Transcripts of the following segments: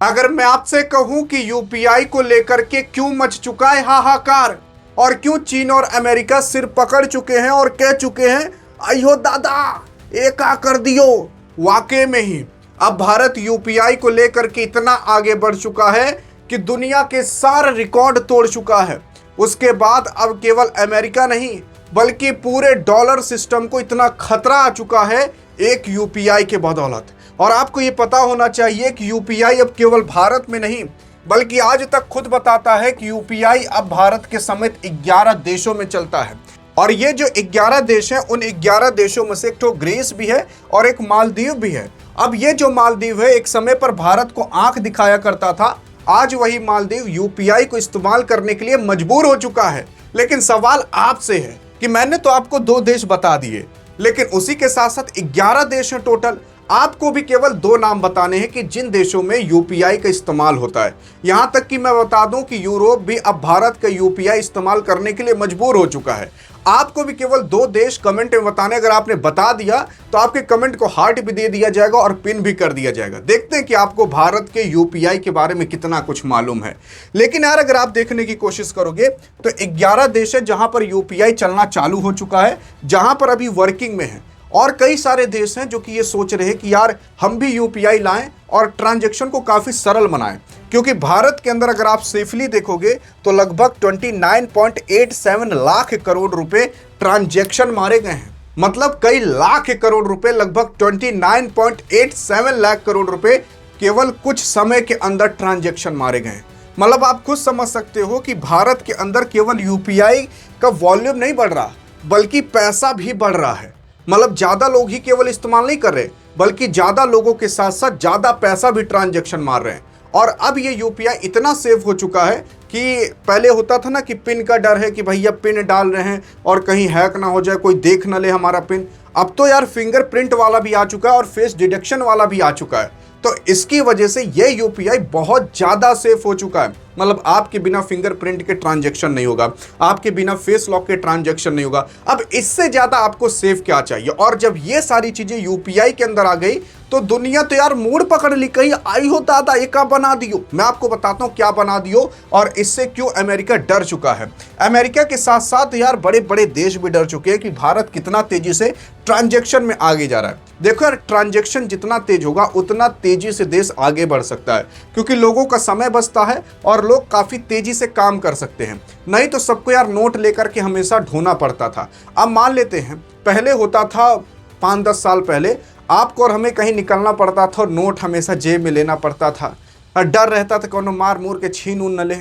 अगर मैं आपसे कहूं कि यूपीआई को लेकर के क्यों मच चुका है हाहाकार और क्यों चीन और अमेरिका सिर पकड़ चुके हैं और कह चुके हैं अयो दादा एका कर दियो, वाकई में ही अब भारत यूपीआई को लेकर के इतना आगे बढ़ चुका है कि दुनिया के सारे रिकॉर्ड तोड़ चुका है। उसके बाद अब केवल अमेरिका नहीं बल्कि पूरे डॉलर सिस्टम को इतना खतरा आ चुका है एक यूपीआई के बदौलत। और आपको ये पता होना चाहिए कि यूपीआई अब केवल भारत में नहीं बल्कि आज तक खुद बताता है कि यूपीआई अब भारत के समेत 11 देशों में चलता है। और ये जो 11 देश हैं उन 11 देशों में से एक तो ग्रीस भी है और एक मालदीव भी है। अब ये जो मालदीव है एक समय पर भारत को आंख दिखाया करता था, आज वही मालदीव यूपीआई को इस्तेमाल करने के लिए मजबूर हो चुका है। लेकिन सवाल आपसे है कि मैंने तो आपको 2 देश बता दिए, लेकिन उसी के साथ साथ 11 देश हैं टोटल। आपको भी केवल 2 नाम बताने हैं कि जिन देशों में यूपीआई का इस्तेमाल होता है। यहां तक कि मैं बता दूं कि यूरोप भी अब भारत का यूपीआई इस्तेमाल करने के लिए मजबूर हो चुका है। आपको भी केवल 2 देश कमेंट में बताने, अगर आपने बता दिया तो आपके कमेंट को हार्ट भी दे दिया जाएगा और पिन भी कर दिया जाएगा। देखते हैं कि आपको भारत के यूपीआई के बारे में कितना कुछ मालूम है। लेकिन यार अगर आप देखने की कोशिश करोगे तो 11 देश है जहां पर यूपीआई चलना चालू हो चुका है, जहां पर अभी वर्किंग में है। और कई सारे देश हैं जो कि ये सोच रहे हैं कि यार हम भी यूपीआई लाएं और ट्रांजैक्शन को काफ़ी सरल बनाएं। क्योंकि भारत के अंदर अगर आप सेफली देखोगे तो लगभग 29.87 लाख करोड़ रुपए ट्रांजैक्शन मारे गए हैं। मतलब कई लाख करोड़ रुपए, लगभग 29.87 लाख करोड़ रुपए केवल कुछ समय के अंदर ट्रांजैक्शन मारे गए हैं। मतलब आप खुद समझ सकते हो कि भारत के अंदर केवल यूपीआई का वॉल्यूम नहीं बढ़ रहा बल्कि पैसा भी बढ़ रहा है। मतलब ज्यादा लोग ही केवल इस्तेमाल नहीं कर रहे बल्कि ज्यादा लोगों के साथ साथ ज्यादा पैसा भी ट्रांजैक्शन मार रहे हैं। और अब ये यूपीआई इतना सेफ हो चुका है कि पहले होता था ना कि पिन का डर है कि भैया पिन डाल रहे हैं और कहीं हैक ना हो जाए, कोई देख ना ले हमारा पिन। अब तो यार फिंगरप्रिंट वाला भी आ चुका है और फेस डिटेक्शन वाला भी आ चुका है। तो इसकी वजह से ये यूपीआई बहुत ज़्यादा सेफ हो चुका है। मतलब आपके बिना फिंगरप्रिंट के ट्रांजैक्शन नहीं होगा, आपके बिना फेस लॉक के ट्रांजैक्शन नहीं होगा। अब इससे ज़्यादा आपको सेफ क्या चाहिए। और जब ये सारी चीज़ें यूपीआई के अंदर आ गई तो दुनिया तो यार मूड पकड़ ली, कहीं आई हो दादा ये क्या बना दियो। मैं आपको बताता हूँ क्या बना दियो और इससे क्यों अमेरिका डर चुका है। अमेरिका के साथ साथ यार बड़े बड़े देश भी डर चुके हैं कि भारत कितना तेजी से ट्रांजैक्शन में आगे जा रहा है। देखो यार ट्रांजैक्शन जितना तेज होगा उतना तेजी से देश आगे बढ़ सकता है, क्योंकि लोगों का समय बचता है और लोग काफ़ी तेजी से काम कर सकते हैं। नहीं तो सबको यार नोट लेकर के हमेशा ढूंढना पड़ता था। अब मान लेते हैं पहले होता था 5-10 साल पहले आपको और हमें कहीं निकलना पड़ता था और नोट हमेशा जेब में लेना पड़ता था, डर रहता था कोनो मार मूर के छीन उन न ले।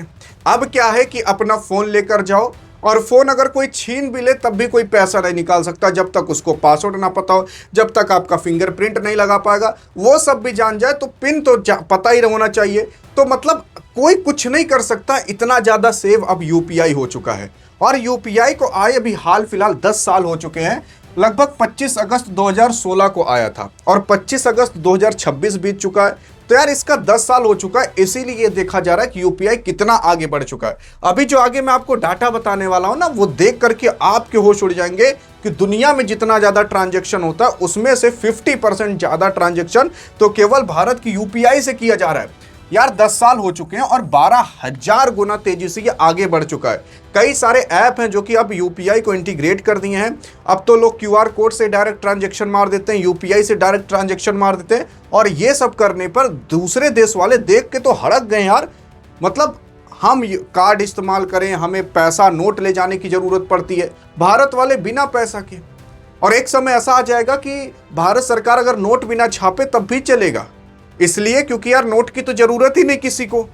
अब क्या है कि अपना फ़ोन लेकर जाओ और फ़ोन अगर कोई छीन भी ले तब भी कोई पैसा नहीं निकाल सकता जब तक उसको पासवर्ड ना पता हो, जब तक आपका फिंगरप्रिंट नहीं लगा पाएगा। वो सब भी जान जाए तो पिन तो पता ही होना चाहिए। तो मतलब कोई कुछ नहीं कर सकता, इतना ज़्यादा सेव अब यूपीआई हो चुका है। और यूपीआई को आए अभी हाल फिलहाल 10 साल हो चुके हैं। लगभग 25 अगस्त 2016 को आया था और 25 अगस्त 2026 बीत चुका है। तो यार इसका 10 साल हो चुका है, इसीलिए ये देखा जा रहा है कि यूपीआई कितना आगे बढ़ चुका है। अभी जो आगे मैं आपको डाटा बताने वाला हूं ना, वो देख करके आपके होश उड़ जाएंगे कि दुनिया में जितना ज़्यादा ट्रांजैक्शन होता है उसमें से 50% ज़्यादा ट्रांजैक्शन तो केवल भारत की यूपीआई से किया जा रहा है। यार 10 साल हो चुके हैं और 12,000 गुना तेजी से ये आगे बढ़ चुका है। कई सारे ऐप हैं जो कि अब यूपीआई को इंटीग्रेट कर दिए हैं। अब तो लोग क्यूआर कोड से डायरेक्ट ट्रांजैक्शन मार देते हैं, यूपीआई से डायरेक्ट ट्रांजैक्शन मार देते हैं। और ये सब करने पर दूसरे देश वाले देख के तो हड़क गए यार। मतलब हम कार्ड इस्तेमाल करें, हमें पैसा नोट ले जाने की ज़रूरत पड़ती है, भारत वाले बिना पैसा के। और एक समय ऐसा आ जाएगा कि भारत सरकार अगर नोट बिना छापे तब भी चलेगा, इसलिए क्योंकि यार नोट की तो ज़रूरत ही नहीं किसी को,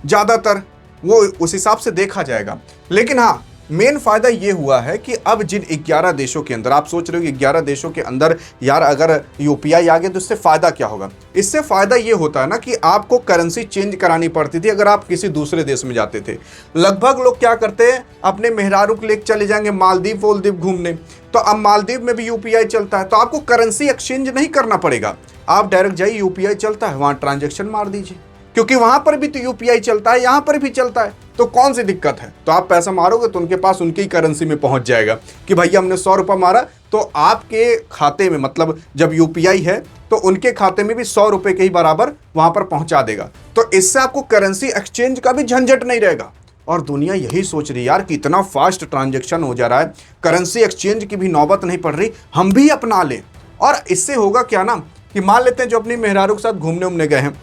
ज़्यादातर वो उस हिसाब से देखा जाएगा। लेकिन हाँ, मेन फ़ायदा ये हुआ है कि अब जिन 11 देशों के अंदर आप सोच रहे हो कि 11 देशों के अंदर यार अगर यूपीआई आ गया तो इससे फ़ायदा क्या होगा। इससे फ़ायदा ये होता है ना कि आपको करेंसी चेंज करानी पड़ती थी अगर आप किसी दूसरे देश में जाते थे। लगभग लोग क्या करते हैं, अपने मेहरारू को लेकर चले जाएंगे मालदीव वोलदीव घूमने, तो अब मालदीव में भी यूपीआई चलता है तो आपको करेंसी एक्सचेंज नहीं करना पड़ेगा। आप डायरेक्ट जाइए, यूपीआई चलता है, वहाँ ट्रांजैक्शन मार दीजिए, क्योंकि वहाँ पर भी तो यूपीआई चलता है, यहाँ पर भी चलता है, तो कौन सी दिक्कत है। तो आप पैसा मारोगे तो उनके पास उनकी करेंसी में पहुँच जाएगा कि भैया हमने 100 रुपये मारा तो आपके खाते में, मतलब जब यूपीआई है तो उनके खाते में भी 100 रुपए के ही बराबर वहां पर पहुंचा देगा। तो इससे आपको करेंसी एक्सचेंज का भी झंझट नहीं रहेगा। और दुनिया यही सोच रही है यार कि इतना फास्ट ट्रांजैक्शन हो जा रहा है, करेंसी एक्सचेंज की भी नौबत नहीं पड़ रही, हम भी अपना लें। और इससे होगा क्या ना कि मान लेते हैं जो अपनी मेहरारू के साथ घूमने उमने गए हैं,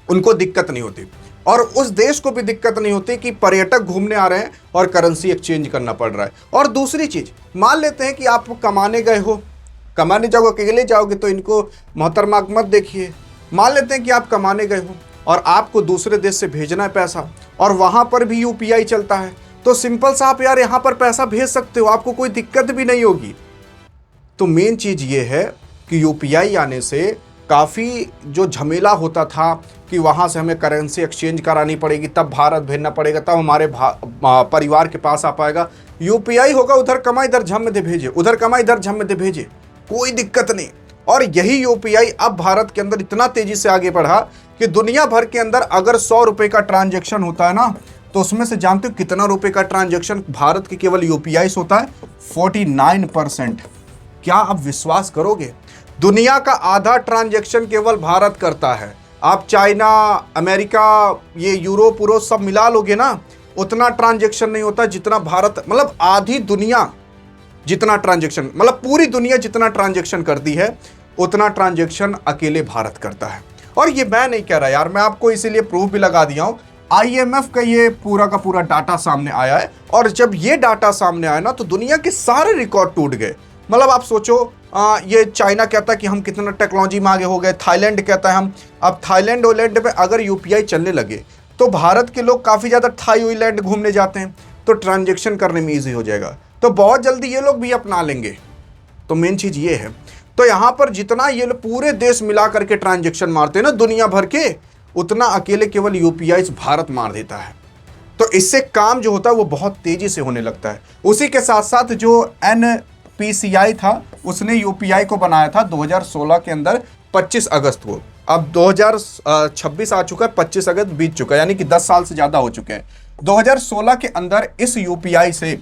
उनको दिक्कत नहीं होती और उस देश को भी दिक्कत नहीं होती कि पर्यटक घूमने आ रहे हैं और करेंसी एक्सचेंज करना पड़ रहा है। और दूसरी चीज, मान लेते हैं कि आप कमाने गए हो, कमाने जाओगे, अकेले जाओगे तो इनको मोहतरमा मत देखिए। मान लेते हैं कि आप कमाने गए हो और आपको दूसरे देश से भेजना है पैसा और वहां पर भी यूपीआई चलता है, तो सिंपल सा आप यार यहां पर पैसा भेज सकते हो, आपको कोई दिक्कत भी नहीं होगी। तो मेन चीज ये है कि यूपीआई आने से काफ़ी जो झमेला होता था कि वहाँ से हमें करेंसी एक्सचेंज करानी पड़ेगी, तब भारत भेजना पड़ेगा, तब हमारे परिवार के पास आ पाएगा। यूपीआई होगा, उधर कमा इधर झम दे भेजे, उधर कमा इधर झम दे भेजे, कोई दिक्कत नहीं। और यही यूपीआई अब भारत के अंदर इतना तेजी से आगे बढ़ा कि दुनिया भर के अंदर अगर 100 रुपये का ट्रांजेक्शन होता है ना, तो उसमें से जानते हो कितना रुपए का ट्रांजेक्शन भारत के केवल यूपीआई से होता है? 49%। क्या आप विश्वास करोगे? दुनिया का आधा ट्रांजैक्शन केवल भारत करता है। आप चाइना, अमेरिका, ये यूरोप सब मिला लोगे ना, उतना ट्रांजैक्शन नहीं होता जितना भारत, मतलब आधी दुनिया जितना ट्रांजैक्शन, मतलब पूरी दुनिया जितना ट्रांजैक्शन करती है उतना ट्रांजैक्शन अकेले भारत करता है। और ये मैं नहीं कह रहा यार, मैं आपको इसीलिए प्रूफ भी लगा दिया हूं। आईएमएफ का ये पूरा का पूरा डाटा सामने आया है और जब ये डाटा सामने आया ना तो दुनिया के सारे रिकॉर्ड टूट गए। मतलब आप सोचो, ये चाइना कहता है कि हम कितना टेक्नोलॉजी में आगे हो गए, थाईलैंड कहता है हम, अब थाईलैंड वोलैंड में अगर यूपीआई चलने लगे तो भारत के लोग काफ़ी ज़्यादा थाईलैंड घूमने जाते हैं, तो ट्रांजैक्शन करने में ईजी हो जाएगा। तो बहुत जल्दी ये लोग भी अपना लेंगे। तो मेन चीज़ ये है, तो यहाँ पर जितना ये लोग पूरे देश मिला करके ट्रांजैक्शन मारते हैं ना दुनिया भर के, उतना अकेले केवल यूपीआई से भारत मार देता है। तो इससे काम जो होता है वो बहुत तेज़ी से होने लगता है। उसी के साथ साथ जो एनपीसीआई था उसने यूपीआई को बनाया था 2016 के अंदर 25 अगस्त को। अब 2026 आ चुका है, 25 अगस्त बीत चुका है, यानी कि 10 साल से ज़्यादा हो चुके हैं। 2016 के अंदर इस यूपीआई से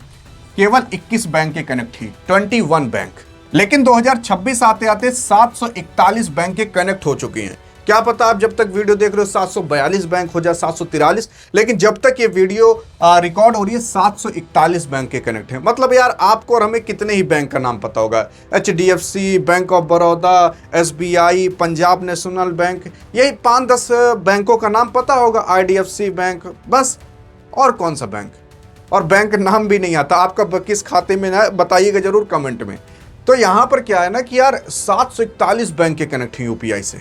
केवल 21 बैंक के कनेक्ट थी, 21 बैंक। लेकिन 2026 आते आते 741 बैंक के कनेक्ट हो चुके हैं। क्या पता आप जब तक वीडियो देख रहे हो 742 बैंक हो जाए, 743, लेकिन जब तक ये वीडियो रिकॉर्ड हो रही है 741 बैंक के कनेक्ट हैं। मतलब यार आपको और हमें कितने ही बैंक का नाम पता होगा, HDFC, bank of Baroda, SBI, Punjab national bank, यही 5-10 बैंकों का नाम पता होगा, IDFC बैंक, बस। और कौन सा बैंक? और बैंक नाम भी नहीं आता आपका किस खाते में ना, बताइएगा जरूर कमेंट में। तो यहाँ पर क्या है ना कि यार 741 बैंक के कनेक्ट हैं यूपीआई से।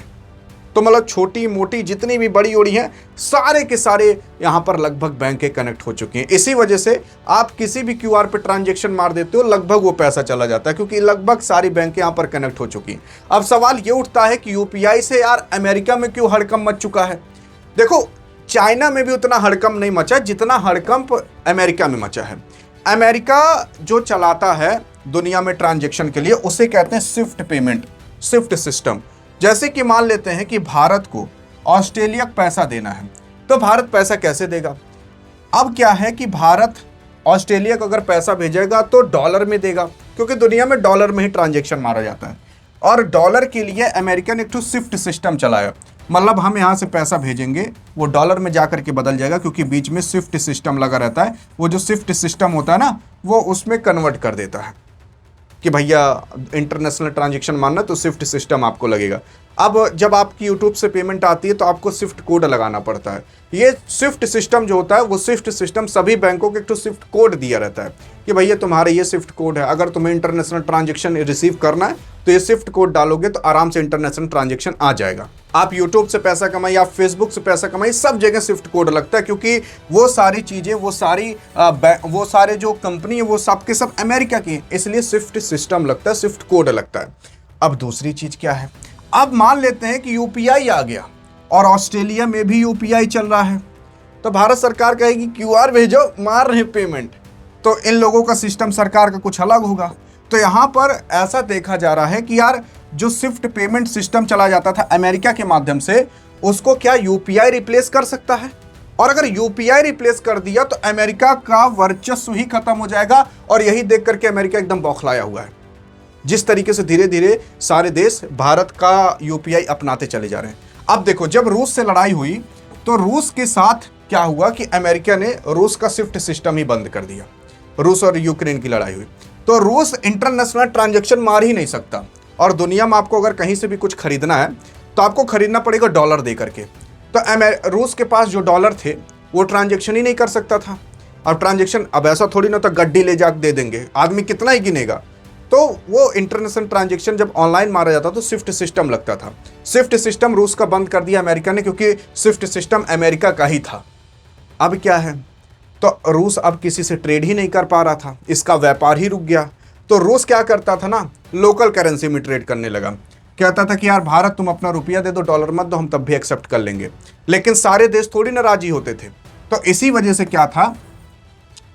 तो मतलब छोटी मोटी जितनी भी बड़ी ओड़ी हैं, सारे के सारे यहाँ पर लगभग बैंक के कनेक्ट हो चुके हैं। इसी वजह से आप किसी भी क्यूआर पे ट्रांजैक्शन मार देते हो, लगभग वो पैसा चला जाता है, क्योंकि लगभग सारी बैंक यहाँ पर कनेक्ट हो चुकी हैं। अब सवाल ये उठता है कि यूपीआई से यार अमेरिका में क्यों हड़कंप मच चुका है? देखो, चाइना में भी उतना हड़कंप नहीं मचा जितना हड़कंप अमेरिका में मचा है। अमेरिका जो चलाता है दुनिया में ट्रांजैक्शन के लिए, उसे कहते हैं स्विफ्ट पेमेंट, स्विफ्ट सिस्टम। जैसे कि मान लेते हैं कि भारत को ऑस्ट्रेलिया को पैसा देना है, तो भारत पैसा कैसे देगा? अब क्या है कि भारत ऑस्ट्रेलिया को अगर पैसा भेजेगा तो डॉलर में देगा, क्योंकि दुनिया में डॉलर में ही ट्रांजैक्शन मारा जाता है। और डॉलर के लिए अमेरिका ने एक तो स्विफ्ट सिस्टम चलाया, मतलब हम यहाँ से पैसा भेजेंगे वो डॉलर में जाकर के बदल जाएगा, क्योंकि बीच में स्विफ्ट सिस्टम लगा रहता है। वो जो स्विफ्ट सिस्टम होता है ना, वो उसमें कन्वर्ट कर देता है कि भैया इंटरनेशनल ट्रांजैक्शन मानना तो स्विफ्ट सिस्टम आपको लगेगा। अब जब आपकी यूट्यूब से पेमेंट आती है तो आपको स्विफ्ट कोड लगाना पड़ता है। ये स्विफ्ट सिस्टम जो होता है, वो स्विफ्ट सिस्टम सभी बैंकों को एक तो स्विफ्ट कोड दिया रहता है कि भैया तुम्हारे ये स्विफ्ट कोड है, अगर तुम्हें इंटरनेशनल ट्रांजैक्शन रिसीव करना है तो ये स्विफ्ट कोड डालोगे तो आराम से इंटरनेशनल ट्रांजैक्शन आ जाएगा। आप यूट्यूब से पैसा कमाइए, आप फेसबुक से पैसा कमाइए, सब जगह स्विफ्ट कोड लगता है, क्योंकि वो सारी चीज़ें, वो सारे जो कंपनी है वो सब के सब अमेरिका की है, इसलिए स्विफ्ट सिस्टम लगता है, स्विफ्ट कोड लगता है। अब दूसरी चीज़ क्या है, अब मान लेते हैं कि यूपीआई आ गया और ऑस्ट्रेलिया में भी यूपीआई चल रहा है, तो भारत सरकार कहेगी क्यूआर भेजो, मार रहे पेमेंट, तो इन लोगों का सिस्टम सरकार का कुछ अलग होगा। तो यहाँ पर ऐसा देखा जा रहा है कि यार जो स्विफ्ट पेमेंट सिस्टम चला जाता था अमेरिका के माध्यम से, उसको क्या यूपीआई रिप्लेस कर सकता है? और अगर यूपीआई रिप्लेस कर दिया तो अमेरिका का वर्चस्व ही खत्म हो जाएगा। और यही देख करके अमेरिका एकदम बौखलाया हुआ है। जिस तरीके से धीरे धीरे सारे देश भारत का यूपीआई अपनाते चले जा रहे हैं। अब देखो, जब रूस से लड़ाई हुई तो रूस के साथ क्या हुआ कि अमेरिका ने रूस का स्विफ्ट सिस्टम ही बंद कर दिया। रूस और यूक्रेन की लड़ाई हुई तो रूस इंटरनेशनल ट्रांजैक्शन मार ही नहीं सकता, और दुनिया में आपको अगर कहीं से भी कुछ खरीदना है तो आपको खरीदना पड़ेगा डॉलर दे करके। तो रूस के पास जो डॉलर थे वो ट्रांजैक्शन ही नहीं कर सकता था। अब ट्रांजैक्शन, अब ऐसा थोड़ी ना तो गड्डी ले जाकर दे देंगे, आदमी कितना ही गिनेगा। तो वो इंटरनेशनल ट्रांजैक्शन जब ऑनलाइन मारा जाता तो स्विफ्ट सिस्टम लगता था। स्विफ्ट सिस्टम रूस का बंद कर दिया अमेरिका ने, क्योंकि स्विफ्ट सिस्टम अमेरिका का ही था। अब क्या है, तो रूस अब किसी से ट्रेड ही नहीं कर पा रहा था, इसका व्यापार ही रुक गया। तो रूस क्या करता था ना, लोकल करेंसी में ट्रेड करने लगा। कहता था कि यार भारत तुम अपना रुपया दे दो, डॉलर मत दो, हम तब भी एक्सेप्ट कर लेंगे। लेकिन सारे देश थोड़ी ना राजी होते थे। तो इसी वजह से क्या था,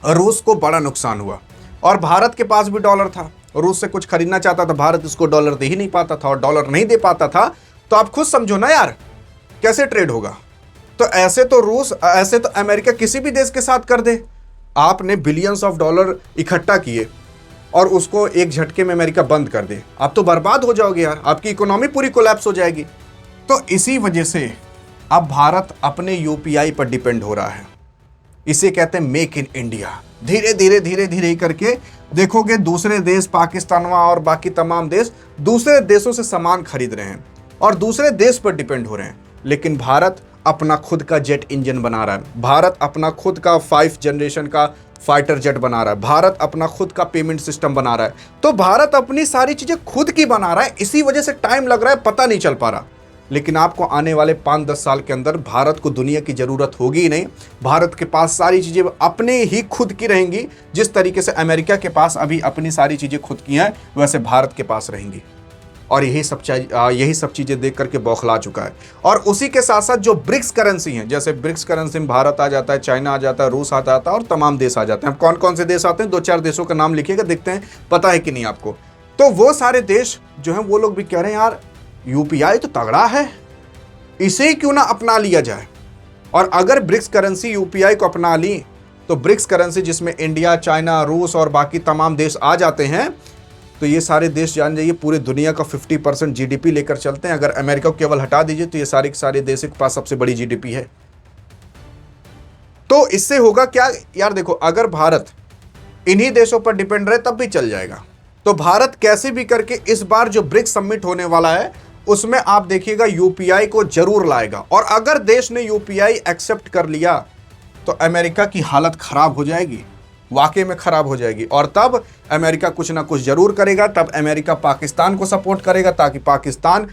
रूस को बड़ा नुकसान हुआ। और भारत के पास भी डॉलर था, रूस से कुछ खरीदना चाहता था, भारत इसको डॉलर दे ही नहीं पाता था, और डॉलर नहीं दे पाता था तो आप खुद समझो ना यार कैसे ट्रेड होगा। तो ऐसे तो अमेरिका किसी भी देश के साथ कर दे। आपने बिलियंस ऑफ डॉलर इकट्ठा किए और उसको एक झटके में अमेरिका बंद कर दे, आप तो बर्बाद हो जाओगे यार, आपकी इकोनॉमी पूरी कोलैप्स हो जाएगी। तो इसी वजह से अब भारत अपने यूपीआई पर डिपेंड हो रहा है। इसे कहते हैं मेक इन इंडिया। धीरे धीरे करके देखोगे दूसरे देश, पाकिस्तान और बाकी तमाम देश दूसरे देशों से सामान खरीद रहे हैं और दूसरे देश पर डिपेंड हो रहे हैं। लेकिन भारत अपना खुद का जेट इंजन बना रहा है, भारत अपना खुद का 5th जनरेशन का फाइटर जेट बना रहा है, भारत अपना खुद का पेमेंट सिस्टम बना रहा है। तो भारत अपनी सारी चीजें खुद की बना रहा है, इसी वजह से टाइम लग रहा है, पता नहीं चल पा रहा। लेकिन आपको आने वाले 5-10 साल के अंदर भारत को दुनिया की जरूरत होगी ही नहीं। भारत के पास सारी चीजें अपने ही खुद की रहेंगी। जिस तरीके से अमेरिका के पास अभी अपनी सारी चीजें खुद की हैं, वैसे भारत के पास रहेंगी। और यही सब चीजें देख करके बौखला चुका है। और उसी के साथ साथ जो ब्रिक्स करेंसी हैं, जैसे ब्रिक्स करेंसी में भारत आ जाता है, चाइना आ जाता है, रूस आ जाता है और तमाम देश आ जाते हैं। अब कौन कौन से देश आते हैं, 2-4 देशों का नाम लिखिएगा, देखते हैं पता है कि नहीं आपको। तो वो सारे देश जो हैं वो लोग भी कह रहे हैं यार यूपीआई तो तगड़ा है, इसे क्यों ना अपना लिया जाए। और अगर ब्रिक्स करेंसी यूपीआई को अपना ली तो ब्रिक्स करेंसी जिसमें इंडिया, चाइना, रूस और बाकी तमाम देश आ जाते हैं, तो ये सारे देश जान जाइए पूरे दुनिया का 50% जीडीपी लेकर चलते हैं। अगर अमेरिका को केवल हटा दीजिए तो ये सारे के सारे देश के पास सबसे बड़ी जीडीपी है। तो इससे होगा क्या यार, देखो अगर भारत इन्हीं देशों पर डिपेंड रहे तब भी चल जाएगा। तो भारत कैसे भी करके इस बार जो ब्रिक्स समिट होने वाला है उसमें आप देखिएगा यूपीआई को जरूर लाएगा। और अगर देश ने यूपीआई एक्सेप्ट कर लिया तो अमेरिका की हालत खराब हो जाएगी, वाकई में खराब हो जाएगी। और तब अमेरिका कुछ ना कुछ जरूर करेगा। तब अमेरिका पाकिस्तान को सपोर्ट करेगा ताकि पाकिस्तान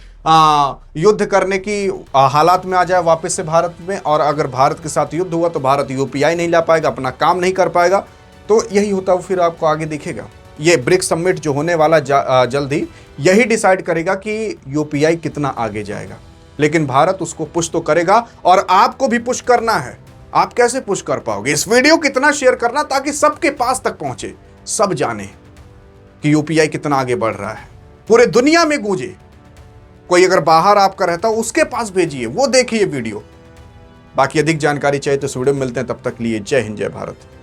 युद्ध करने की हालात में आ जाए वापस से भारत में। और अगर भारत के साथ युद्ध हुआ तो भारत यूपीआई नहीं ला पाएगा, अपना काम नहीं कर पाएगा। तो यही होता फिर आपको आगे दिखेगा। ये ब्रिक्स समिट जो होने वाला जल्दी यही डिसाइड करेगा कि यूपीआई कितना आगे जाएगा। लेकिन भारत उसको पुश तो करेगा और आपको भी पुश करना है। आप कैसे पुश कर पाओगे? इस वीडियो कितना शेयर करना ताकि सबके पास तक पहुंचे, सब जाने कि यूपीआई कितना आगे बढ़ रहा है, पूरे दुनिया में गूंजे। कोई अगर बाहर आपका रहता हो उसके पास भेजिए, वो देखिए वीडियो। बाकी अधिक जानकारी चाहिए तो इस वीडियो में मिलते हैं, तब तक लिए जय हिंद जय भारत।